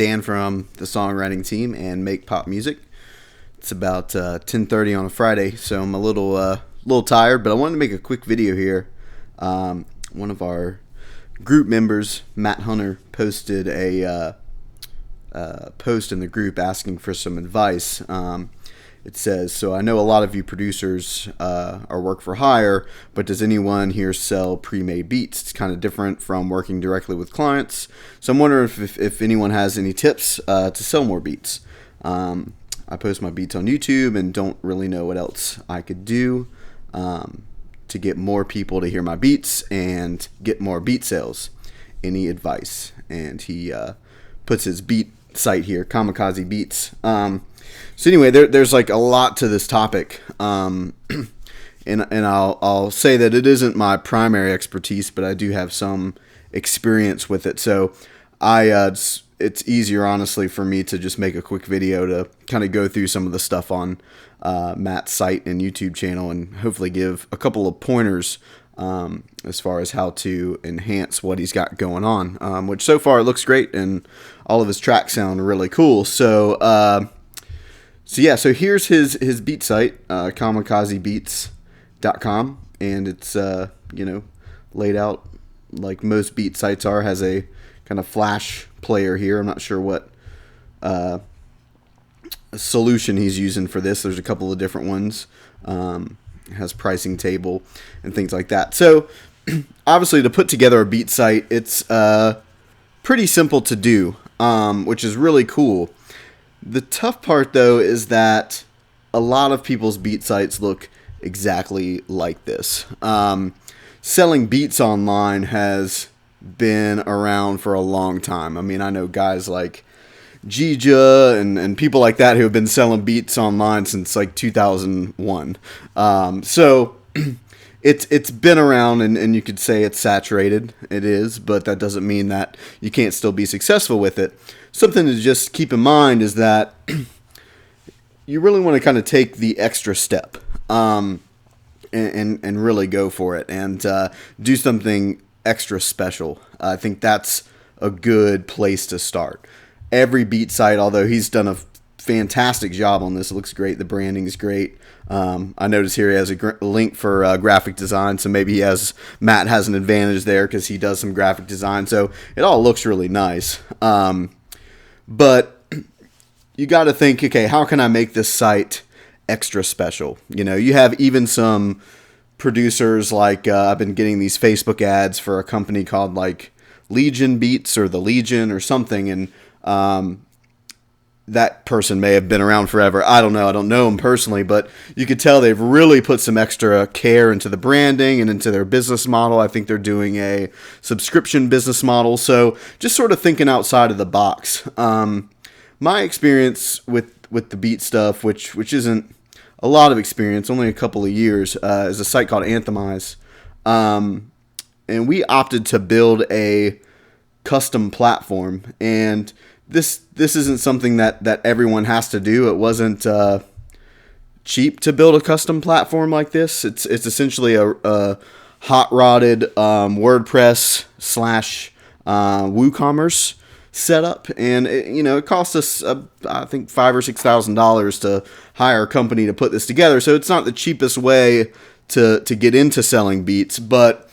Dan from the songwriting team and Make Pop Music. It's about 10:30 on a Friday, so I'm a little tired, but I wanted to make a quick video here. One of our group members, Matt Hunter, posted a post in the group asking for some advice. It says, so I know a lot of you producers are work for hire, but does anyone here sell pre-made beats? It's kind of different from working directly with clients. So I'm wondering if anyone has any tips to sell more beats. I post my beats on YouTube and don't really know what else I could do to get more people to hear my beats and get more beat sales. Any advice? And he puts his beat site here, Kamikaze Beats. So anyway, there's like a lot to this topic, and I'll say that it isn't my primary expertise, but I do have some experience with it. So it's easier, honestly, for me to just make a quick video to kind of go through some of the stuff on Matt's site and YouTube channel, and hopefully give a couple of pointers as far as how to enhance what he's got going on, which so far it looks great, and all of his tracks sound really cool. So here's his beat site, kamikazebeats.com, and it's laid out like most beat sites are. Has a kind of flash player here. I'm not sure what solution he's using for this. There's a couple of different ones. Has pricing table and things like that. So obviously, to put together a beat site, it's pretty simple to do, which is really cool. The tough part, though, is that a lot of people's beat sites look exactly like this. Selling beats online has been around for a long time. I mean, I know guys like Gija and people like that who have been selling beats online since like 2001. So it's been around, and you could say it's saturated. It is, but that doesn't mean that you can't still be successful with it. Something to just keep in mind is that you really want to kind of take the extra step and really go for it and do something extra special. I think that's a good place to start. Every beat site, although he's done a fantastic job on this, it looks great. The branding is great. I notice here he has a link for graphic design, so maybe Matt has an advantage there because he does some graphic design. So it all looks really nice. But you got to think, okay, how can I make this site extra special? You have even some producers like I've been getting these Facebook ads for a company called like Legion Beats or the Legion or something, and that person may have been around forever. I don't know. I don't know them personally, but you could tell they've really put some extra care into the branding and into their business model. I think they're doing a subscription business model. So just sort of thinking outside of the box. My experience with the beat stuff, which isn't a lot of experience, only a couple of years, is a site called Anthemize. And we opted to build a custom platform, and this isn't something that everyone has to do. It wasn't cheap to build a custom platform like this. It's essentially a hot-rodded WordPress / WooCommerce setup, and it cost us I think $5,000 or $6,000 to hire a company to put this together. So it's not the cheapest way to get into selling beats, but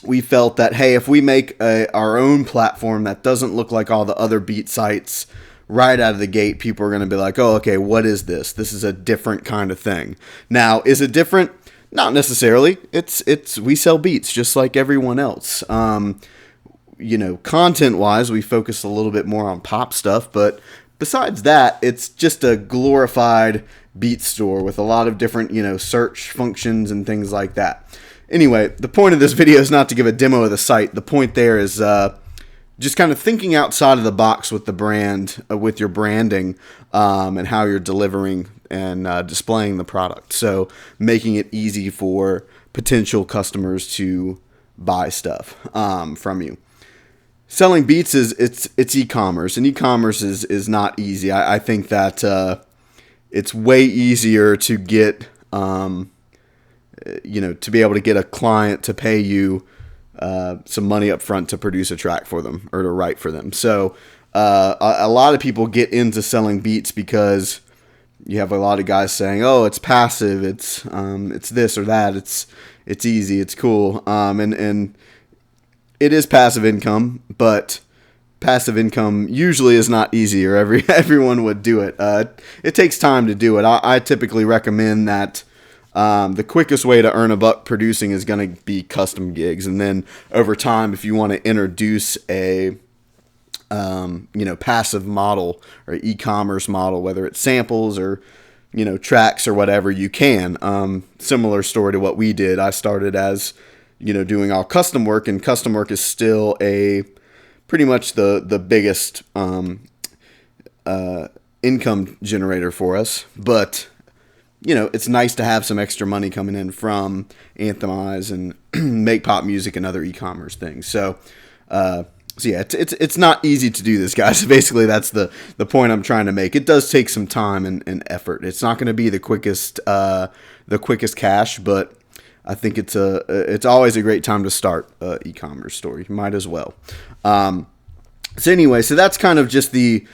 we felt that, hey, if we make our own platform that doesn't look like all the other beat sites right out of the gate, people are going to be like, oh, okay, what is this? This is a different kind of thing. Now, is it different? Not necessarily. It's we sell beats just like everyone else. Content-wise, we focus a little bit more on pop stuff, but besides that, it's just a glorified beat store with a lot of different, search functions and things like that. Anyway, the point of this video is not to give a demo of the site. The point there is just kind of thinking outside of the box with the brand, with your branding, and how you're delivering and displaying the product. So making it easy for potential customers to buy stuff from you. Selling beats it's e-commerce, and e-commerce is not easy. I think that it's way easier to get to be able to get a client to pay you some money up front to produce a track for them or to write for them. So a lot of people get into selling beats because you have a lot of guys saying, "Oh, it's passive. It's this or that. It's easy. It's cool." And it is passive income, but passive income usually is not easy, or everyone would do it. It takes time to do it. I typically recommend that the quickest way to earn a buck producing is going to be custom gigs, and then over time, if you want to introduce a passive model or e-commerce model, whether it's samples or tracks or whatever, you can. Similar story to what we did. I started as doing all custom work, and custom work is still pretty much the biggest income generator for us. But it's nice to have some extra money coming in from Anthemize and Make Pop Music and other e-commerce things. So yeah, it's not easy to do this, guys. Basically, that's the point I'm trying to make. It does take some time and effort. It's not going to be the quickest cash, but I think it's always a great time to start an e-commerce store. You might as well. So anyway, so that's kind of just the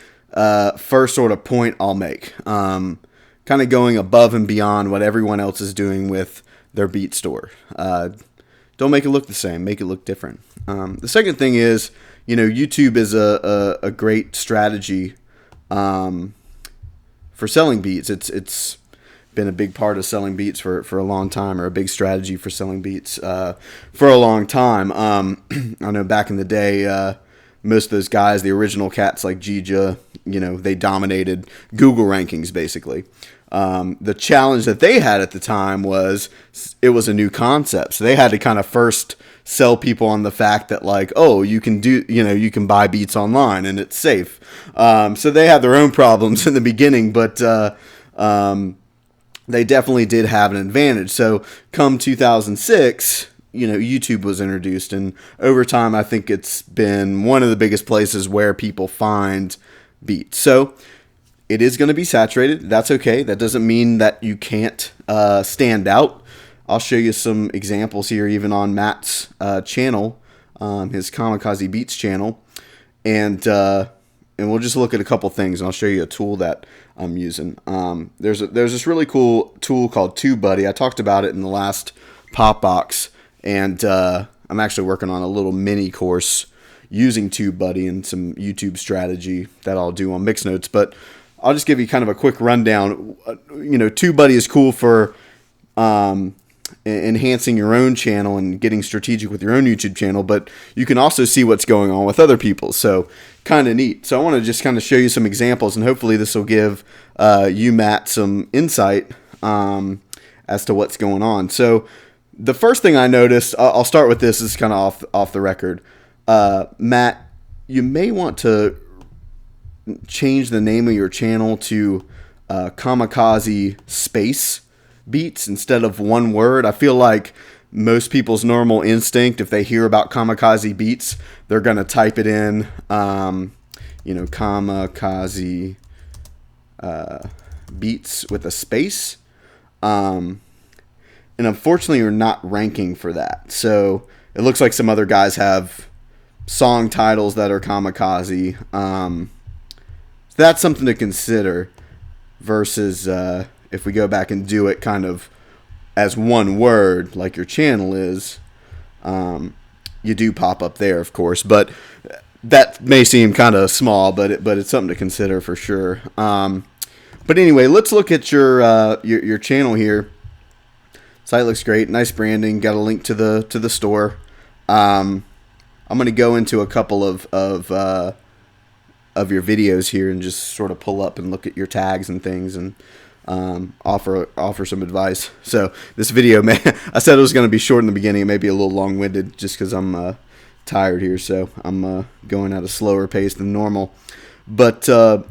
first sort of point I'll make. Kind of going above and beyond what everyone else is doing with their beat store. Don't make it look the same. Make it look different. The second thing is, YouTube is a great strategy for selling beats. It's been a big part of selling beats for a long time, or a big strategy for selling beats for a long time. I know back in the day, most of those guys, the original cats like Gija, they dominated Google rankings basically. The challenge that they had at the time was it was a new concept, so they had to kind of first sell people on the fact that you can buy beats online and it's safe. So they had their own problems in the beginning, but they definitely did have an advantage. So come 2006, YouTube was introduced, and over time I think it's been one of the biggest places where people find beats. So it is going to be saturated. That's okay. That doesn't mean that you can't stand out. I'll show you some examples here, even on Matt's channel, his Kamikaze Beats channel, and we'll just look at a couple things, and I'll show you a tool that I'm using. There's this really cool tool called TubeBuddy. I talked about it in the last Pop Box, and I'm actually working on a little mini course using TubeBuddy and some YouTube strategy that I'll do on Mix Notes. But I'll just give you kind of a quick rundown. TubeBuddy is cool for enhancing your own channel and getting strategic with your own YouTube channel, but you can also see what's going on with other people. So kind of neat. So I want to just kind of show you some examples, and hopefully this will give you, Matt, some insight as to what's going on. So the first thing I noticed, I'll start with this. This is kind of off the record. Matt, you may want to change the name of your channel to Kamikaze Space Beats instead of one word. I feel like most people's normal instinct, if they hear about Kamikaze Beats, they're going to type it in, Kamikaze Beats with a space. And unfortunately, you're not ranking for that. So it looks like some other guys have song titles that are Kamikaze. So that's something to consider versus if we go back and do it kind of as one word like your channel is. You do pop up there, of course, but that may seem kind of small, but it's something to consider for sure. But anyway, let's look at your channel here. Site looks great, nice branding. Got a link to the store. I'm going to go into a couple of your videos here and just sort of pull up and look at your tags and things and offer some advice. So this video, I said it was going to be short in the beginning. It may be a little long-winded just because I'm tired here, so I'm going at a slower pace than normal. But so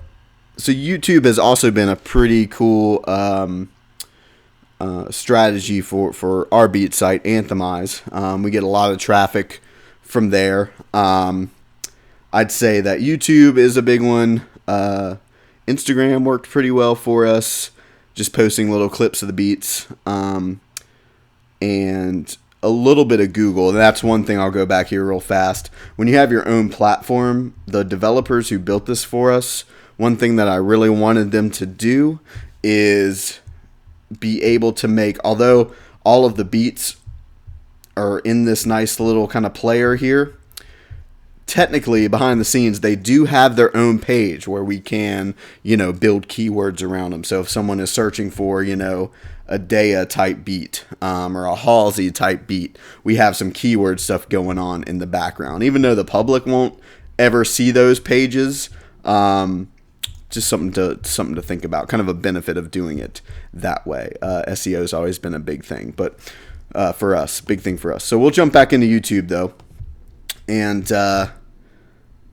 YouTube has also been a pretty cool strategy for our beat site, Anthemize. We get a lot of traffic from there. I'd say that YouTube is a big one. Instagram worked pretty well for us, just posting little clips of the beats. And a little bit of Google. That's one thing. I'll go back here real fast. When you have your own platform, the developers who built this for us, one thing that I really wanted them to do is be able to make, although all of the beats are in this nice little kind of player here, technically behind the scenes they do have their own page where we can, build keywords around them. So if someone is searching for, a Dea type beat or a Halsey type beat, we have some keyword stuff going on in the background, even though the public won't ever see those pages. Just something to think about, kind of a benefit of doing it that way. SEO has always been a big thing, but for us, big thing for us. So we'll jump back into YouTube though, and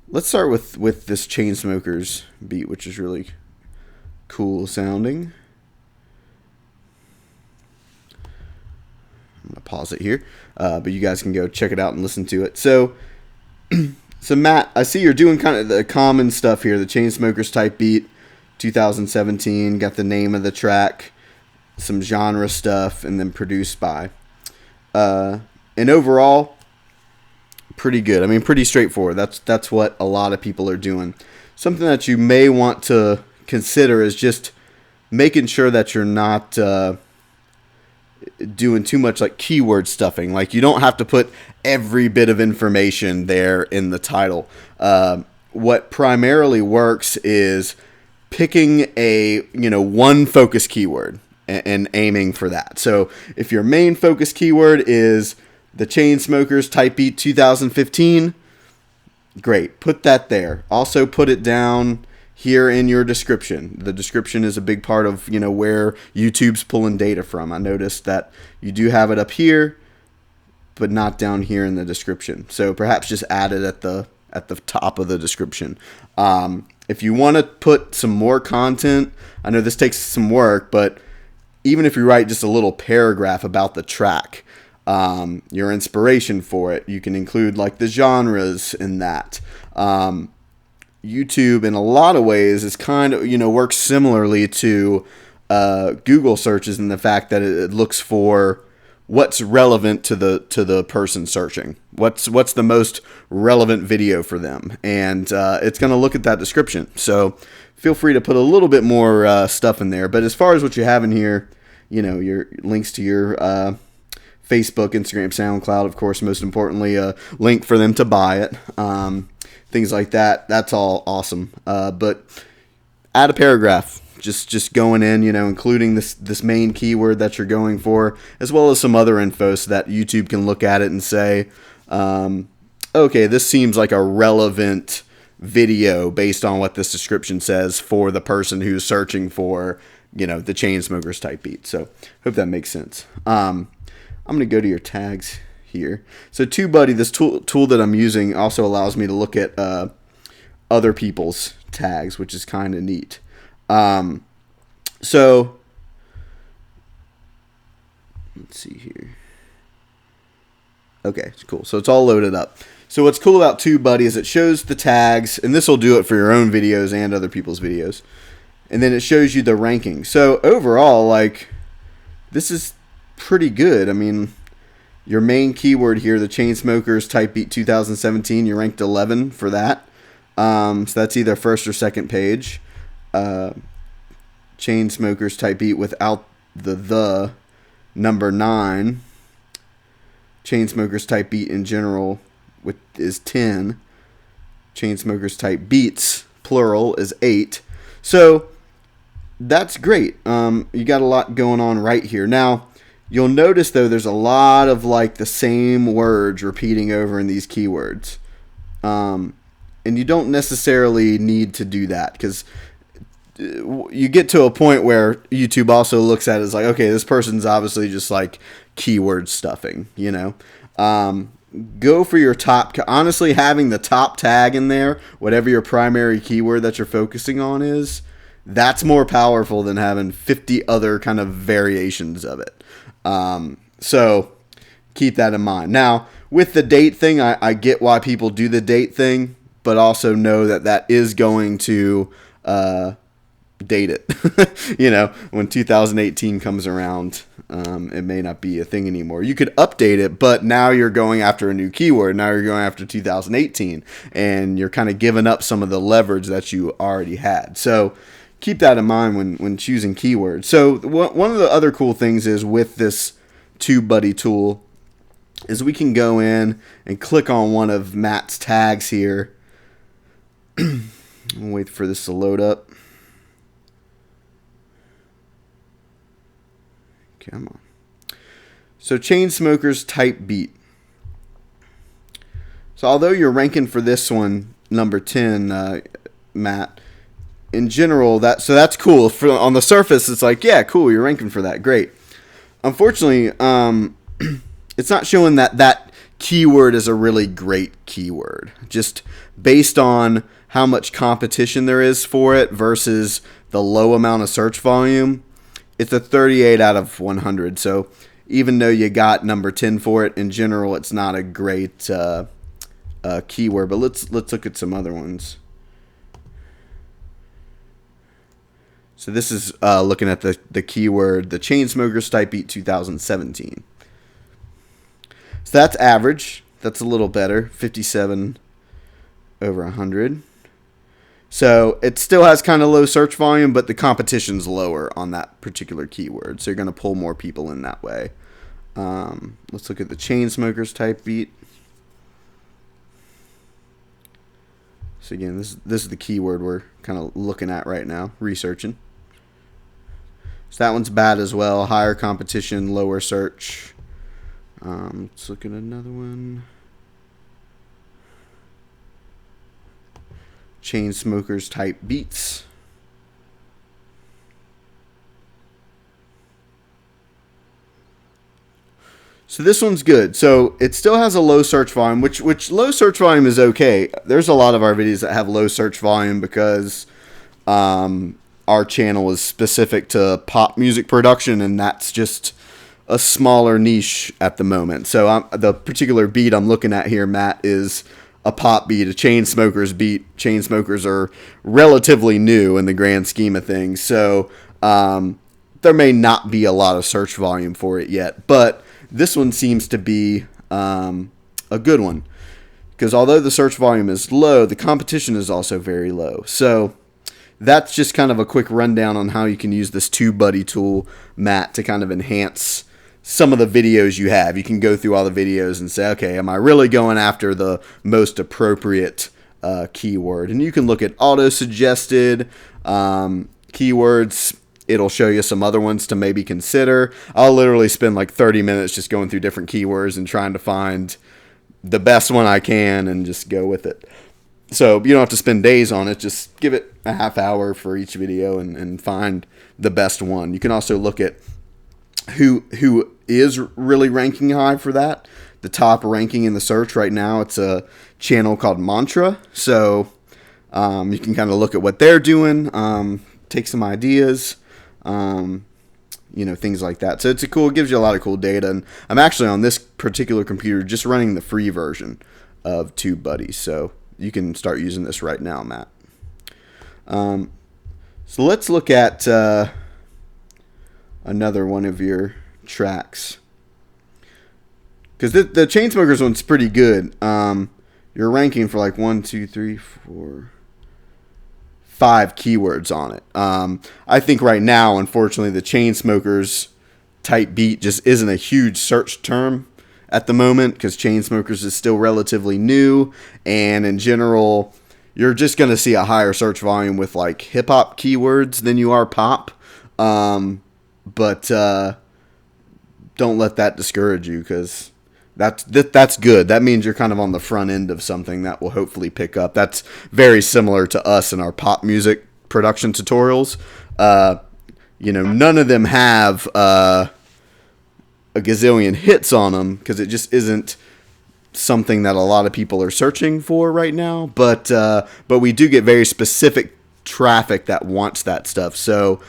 let's start with this Chainsmokers beat, which is really cool sounding. I'm gonna pause it here, but you guys can go check it out and listen to it. So Matt, I see you're doing kind of the common stuff here, the Chainsmokers type beat, 2017, got the name of the track, some genre stuff, and then produced by. And overall, pretty good. I mean, pretty straightforward. That's what a lot of people are doing. Something that you may want to consider is just making sure that you're not doing too much like keyword stuffing. Like, you don't have to put every bit of information there in the title. What primarily works is picking a one focus keyword and aiming for that. So if your main focus keyword is the Chainsmokers type beat 2015, great, put that there. Also put it down here in your description. The description is a big part of where YouTube's pulling data from. I noticed that you do have it up here, but not down here in the description. So perhaps just add it at the top of the description. If you want to put some more content, I know this takes some work, but even if you write just a little paragraph about the track, your inspiration for it, you can include like the genres in that. YouTube in a lot of ways is kind of, works similarly to Google searches in the fact that it looks for what's relevant to the person searching. What's the most relevant video for them, and it's going to look at that description. So feel free to put a little bit more stuff in there. But as far as what you have in here, your links to your Facebook, Instagram, SoundCloud, of course, most importantly, a link for them to buy it. Things like that. That's all awesome. But add a paragraph. Just going in, including this main keyword that you're going for, as well as some other info so that YouTube can look at it and say, okay, this seems like a relevant video based on what this description says for the person who's searching for, the Chainsmokers type beat. So hope that makes sense. I'm going to go to your tags here. So TubeBuddy, this tool that I'm using, also allows me to look at other people's tags, which is kind of neat. So let's see here. Okay, cool. So it's all loaded up. So what's cool about TubeBuddy is it shows the tags, and this will do it for your own videos and other people's videos. And then it shows you the ranking. So overall, like, this is pretty good. I mean, your main keyword here, the Chainsmokers type beat 2017, you ranked 11 for that. So that's either first or second page. Chainsmokers type beat without the number 9. Chainsmokers type beat in general is 10. Chainsmokers type beats plural is 8. So that's great. You got a lot going on right here. Now you'll notice though there's a lot of like the same words repeating over in these keywords, and you don't necessarily need to do that, because you get to a point where YouTube also looks at it as like, okay, this person's obviously just like keyword stuffing, Go for your top. Honestly, having the top tag in there, whatever your primary keyword that you're focusing on is, that's more powerful than having 50 other kind of variations of it. So keep that in mind. Now, with the date thing, I get why people do the date thing, but also know that that is going to date it. When 2018 comes around, it may not be a thing anymore. You could update it, but now you're going after a new keyword. Now you're going after 2018, and you're kind of giving up some of the leverage that you already had. So keep that in mind when choosing keywords. So one of the other cool things is with this TubeBuddy tool is we can go in and click on one of Matt's tags here. I'll wait for this to load up. Come on. So Chainsmokers type beat. So although you're ranking for this one, number 10, Matt, in general, that's cool. On the surface, it's like, yeah, cool, you're ranking for that. Great. Unfortunately, it's not showing that keyword is a really great keyword. Just based on how much competition there is for it versus the low amount of search volume, it's a 38 out of 100. So even though you got number 10 for it, in general, it's not a great keyword. But let's look at some other ones. So this is looking at the keyword, the Chainsmokers type beat 2017. So that's average. That's a little better, 57 over 100. So it still has kind of low search volume, but the competition's lower on that particular keyword. So you're going to pull more people in that way. Let's look at the Chainsmokers type beat. So again, this is the keyword we're kind of looking at right now, researching. So that one's bad as well. Higher competition, lower search. Let's look at another one. Chainsmokers type beats. So this one's good. So it still has a low search volume, which low search volume is okay. There's a lot of our videos that have low search volume because our channel is specific to pop music production, and that's just a smaller niche at the moment. So the particular beat I'm looking at here, Matt, is a pop beat, a Chainsmokers beat. Chainsmokers are relatively new in the grand scheme of things. So there may not be a lot of search volume for it yet, but this one seems to be a good one, because although the search volume is low, the competition is also very low. So that's just kind of a quick rundown on how you can use this TubeBuddy tool, Matt, to kind of enhance some of the videos you have. You can go through all the videos and say, okay, am I really going after the most appropriate keyword? And you can look at auto-suggested keywords. It'll show you some other ones to maybe consider. I'll literally spend like 30 minutes just going through different keywords and trying to find the best one I can and just go with it. So you don't have to spend days on it. Just give it a half hour for each video and find the best one. You can also look at who is really ranking high for that. The top ranking in the search right now, it's a channel called Mantra. So you can kind of look at what they're doing, take some ideas, things like that. So it gives you a lot of cool data. And I'm actually on this particular computer just running the free version of TubeBuddy. So you can start using this right now, Matt. So let's look at another one of your tracks, because the Chainsmokers one's pretty good. You're ranking for like 1, 2, 3, 4, 5 keywords on it. I think right now, unfortunately, the Chainsmokers type beat just isn't a huge search term at the moment, because Chainsmokers is still relatively new, and in general, you're just going to see a higher search volume with like hip hop keywords than you are pop. But don't let that discourage you, because that's good. That means you're kind of on the front end of something that will hopefully pick up. That's very similar to us in our pop music production tutorials. None of them have a gazillion hits on them, because it just isn't something that a lot of people are searching for right now. But we do get very specific traffic that wants that stuff. So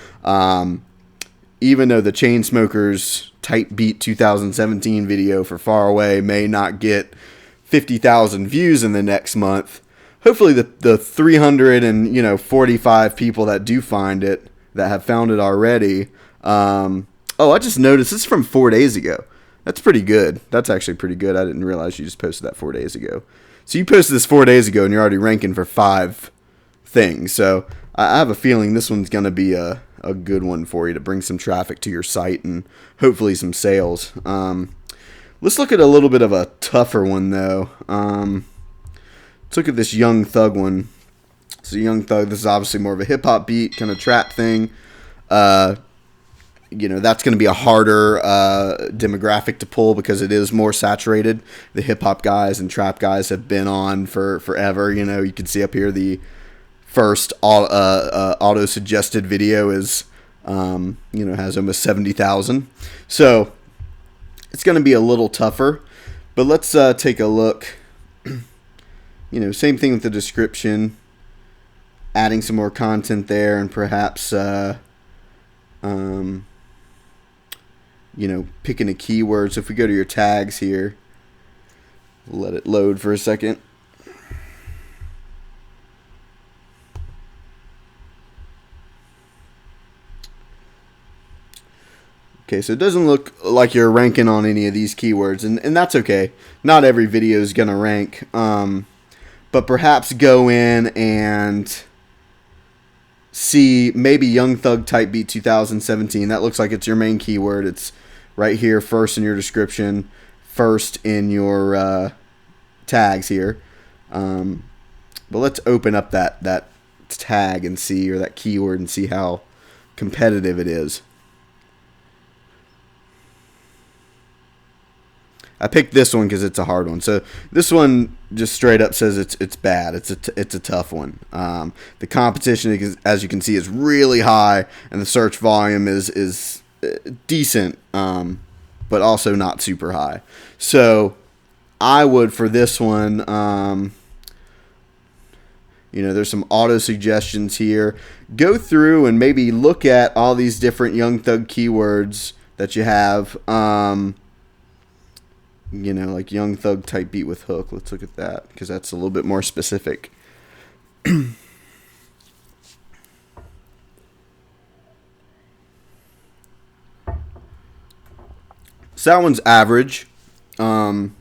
even though the Chainsmokers type beat 2017 video for Far Away may not get 50,000 views in the next month, hopefully the 345 people that do find it that have found it already. Oh, I just noticed this is from 4 days ago. That's pretty good. That's actually pretty good. I didn't realize you just posted that 4 days ago. So you posted this 4 days ago, and you're already ranking for 5 things. So I have a feeling this one's going to be a good one for you to bring some traffic to your site and hopefully some sales. Let's look at a little bit of a tougher one, though. Let's look at this Young Thug one. So Young Thug, this is obviously more of a hip-hop beat, kind of trap thing. That's going to be a harder demographic to pull because it is more saturated. The hip-hop guys and trap guys have been on for forever. You can see up here the first auto-suggested video is, has almost 70,000. So it's going to be a little tougher. But let's take a look. Same thing with the description. Adding some more content there and perhaps... picking a keyword. So if we go to your tags here, let it load for a second. Okay, so it doesn't look like you're ranking on any of these keywords, and that's okay. Not every video is going to rank, but perhaps go in and see maybe Young Thug Type Beat 2017. That looks like it's your main keyword. It's right here, first in your description, first in your tags here. But let's open up that tag and see, or that keyword, and see how competitive it is. I picked this one because it's a hard one. So this one just straight up says it's bad. It's a tough one. The competition, as you can see, is really high, and the search volume is decent, but also not super high. So I would, for this one, there's some auto suggestions here. Go through and maybe look at all these different Young Thug keywords that you have. Like Young Thug Type Beat with hook. Let's look at that because that's a little bit more specific. So that one's average. Low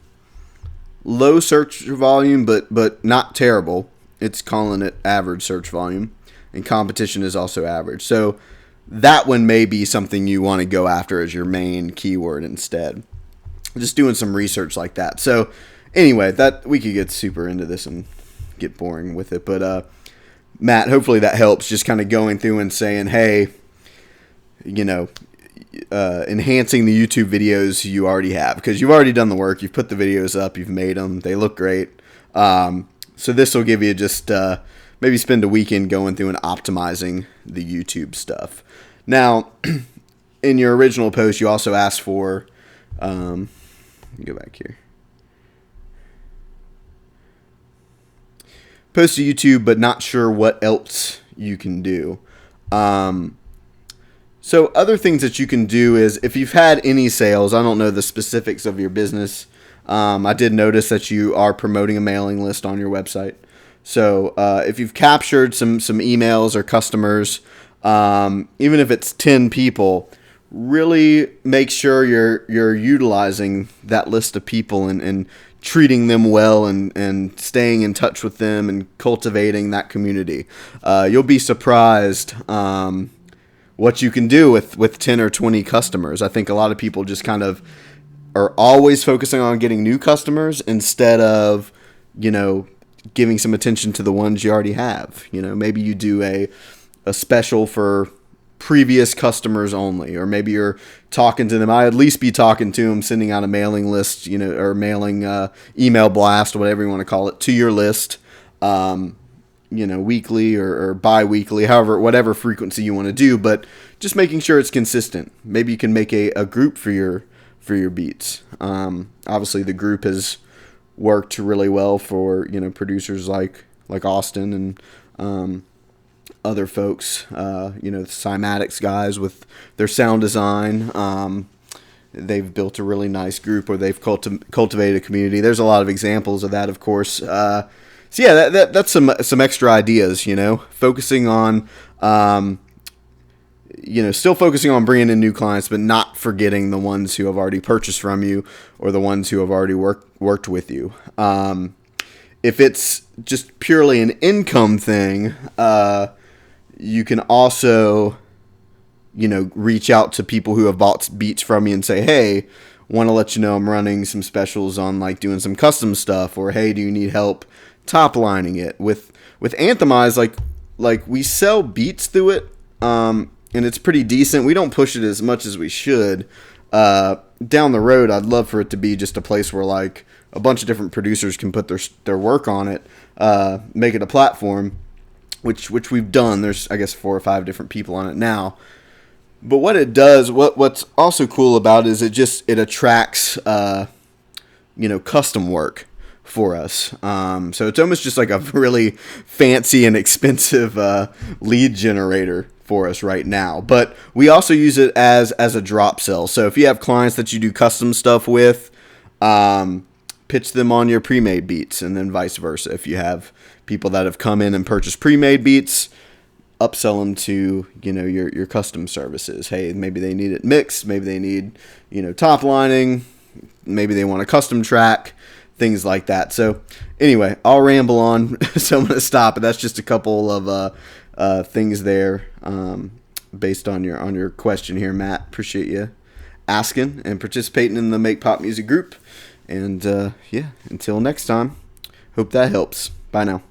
search volume, but not terrible. It's calling it average search volume. And competition is also average. So that one may be something you want to go after as your main keyword instead. Just doing some research like that. So anyway, that we could get super into this and get boring with it. But Matt, hopefully that helps, just kind of going through and saying, hey, enhancing the YouTube videos you already have, because you've already done the work. You've put the videos up. You've made them. They look great. So this will give you just maybe spend a weekend going through and optimizing the YouTube stuff. Now, in your original post, you also asked for... go back here. Post to YouTube, but not sure what else you can do. So other things that you can do is, if you've had any sales, I don't know the specifics of your business. I did notice that you are promoting a mailing list on your website. So if you've captured some emails or customers, even if it's 10 people, really make sure you're utilizing that list of people and treating them well and staying in touch with them and cultivating that community. You'll be surprised what you can do with 10 or 20 customers. I think a lot of people just kind of are always focusing on getting new customers instead of, giving some attention to the ones you already have. Maybe you do a special for previous customers only, or maybe you're talking to them. I'd at least be talking to them, sending out a mailing list, or mailing email blast, whatever you want to call it, to your list, weekly or bi-weekly, whatever frequency you want to do, but just making sure it's consistent. Maybe you can make a group for your beats. Obviously the group has worked really well for, producers like Austin and, other folks, the Cymatics guys with their sound design. They've built a really nice group where they've cultivated a community. There's a lot of examples of that, of course. So yeah, that's some extra ideas, focusing on still focusing on bringing in new clients, but not forgetting the ones who have already purchased from you or the ones who have already worked with you. If it's just purely an income thing, you can also, reach out to people who have bought beats from you and say, hey, want to let you know I'm running some specials on like doing some custom stuff, or hey, do you need help top lining it? With Anthemize, like we sell beats through it, and it's pretty decent. We don't push it as much as we should. Down the road, I'd love for it to be just a place where like a bunch of different producers can put their work on it, make it a platform, which we've done. There's, I guess, 4 or 5 different people on it now. But what it does, what's also cool about it is it attracts, custom work for us. So it's almost just like a really fancy and expensive lead generator for us right now. But we also use it as a drop sell. So if you have clients that you do custom stuff with, pitch them on your pre-made beats, and then vice versa. If you have people that have come in and purchased pre-made beats, upsell them to, your custom services. Hey, maybe they need it mixed, maybe they need, top lining, maybe they want a custom track, things like that. So anyway, I'll ramble on, so I'm going to stop. But that's just a couple of things there, based on your question here, Matt. Appreciate you asking and participating in the Make Pop Music group. And until next time, hope that helps. Bye now.